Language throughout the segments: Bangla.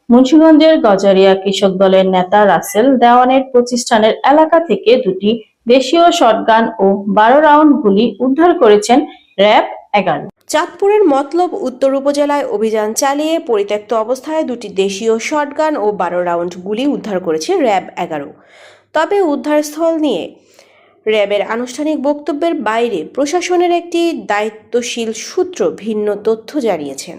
মুন্সিগঞ্জের গজারিয়া কৃষক দলের নেতা রাসেল দেওয়ানের প্রতিষ্ঠানের এলাকা থেকে দুটি দেশীয় শটগান ও 12 রাউন্ড গুলি উদ্ধার করেছেন র্যাব 11। চাঁদপুরের মতলব উত্তর উপজেলায় অভিযান চালিয়ে পরিত্যক্ত অবস্থায় দুটি দেশীয় শটগান ও 12 রাউন্ড গুলি উদ্ধার করেছে র্যাব 11। তবে উদ্ধারস্থল নিয়ে র্যাবের আনুষ্ঠানিক বক্তব্যের বাইরে প্রশাসনের একটি দায়িত্বশীল সূত্র ভিন্ন তথ্য জানিয়েছেন।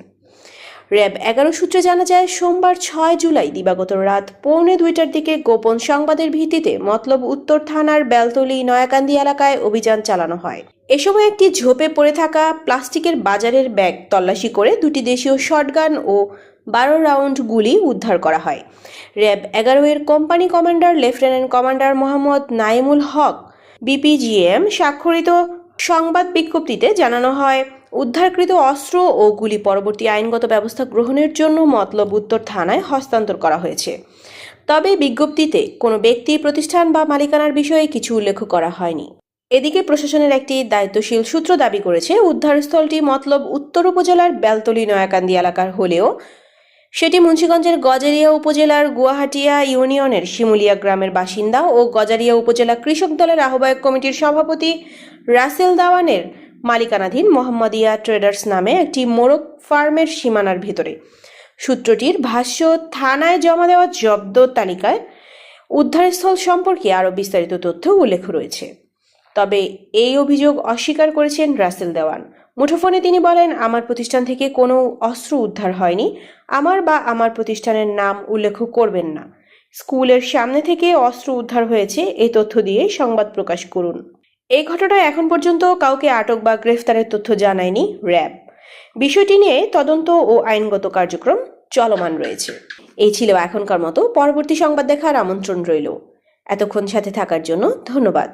র্যাব 11 সূত্রে জানা যায়, সোমবার 6 জুলাই দিবাগত রাত 1:45টার দিকে গোপন সংবাদের ভিত্তিতে মতলব উত্তর থানার বেলতলী নয়াকান্দি এলাকায় অভিযান চালানো হয়। এ সময় একটি ঝোপে পড়ে থাকা প্লাস্টিকের বাজারের ব্যাগ তল্লাশি করে দুটি দেশীয় শটগান ও 12 রাউন্ড গুলি উদ্ধার করা হয়। র্যাব 11 এর company commander lieutenant commander Mohammad Naimul Haque BPGM স্বাক্ষরিত সংবাদ বিজ্ঞপ্তিতে জানানো হয়, উদ্ধারকৃত অস্ত্র ও গুলি পরবর্তী আইনগত ব্যবস্থা গ্রহণের জন্য মতলব উত্তর থানায় হস্তান্তর করা হয়েছে। তবে বিজ্ঞপ্তিতে কোনো ব্যক্তি, প্রতিষ্ঠান বা মালিকানার বিষয়ে কিছু উল্লেখ করা হয়নি। এদিকে প্রশাসনের একটি দায়িত্বশীল সূত্র দাবি করেছে, উদ্ধারস্থলটি মতলব উত্তর উপজেলার বেলতলী নয়াকান্দি এলাকার হলেও সেটি মুন্সিগঞ্জের গজারিয়া উপজেলার গুয়াহাটিয়া ইউনিয়নের শিমুলিয়া গ্রামের বাসিন্দা ও গজারিয়া উপজেলা কৃষক দলের আহ্বায়ক কমিটির সভাপতি রাসেল দাওয়ানের মালিকানাধীন মোহাম্মদিয়া ট্রেডার্স নামে একটি মোরগ ফার্মের সীমানার ভিতরে। সূত্রটির ভাষ্য, থানায় জমা দেওয়া জব্দ তালিকায় উদ্ধারস্থল সম্পর্কে আরও বিস্তারিত তথ্য উল্লেখ রয়েছে। তবে এই অভিযোগ অস্বীকার করেছেন রাসেল দেওয়ান। মুঠোফোনে তিনি বলেন, আমার প্রতিষ্ঠান থেকে কোনো অস্ত্র উদ্ধার হয়নি, আমার বা আমার প্রতিষ্ঠানের নাম উল্লেখ করবেন না। স্কুলের সামনে থেকে অস্ত্র উদ্ধার হয়েছে এই তথ্য দিয়ে সংবাদ প্রকাশ করুন। এই ঘটনায় এখন পর্যন্ত কাউকে আটক বা গ্রেফতারের তথ্য জানায়নি র্যাব। বিষয়টি নিয়ে তদন্ত ও আইনগত কার্যক্রম চলমান রয়েছে। এই ছিল এখনকার মতো। পরবর্তী সংবাদ দেখার আমন্ত্রণ রইল। এতক্ষণ সাথে থাকার জন্য ধন্যবাদ।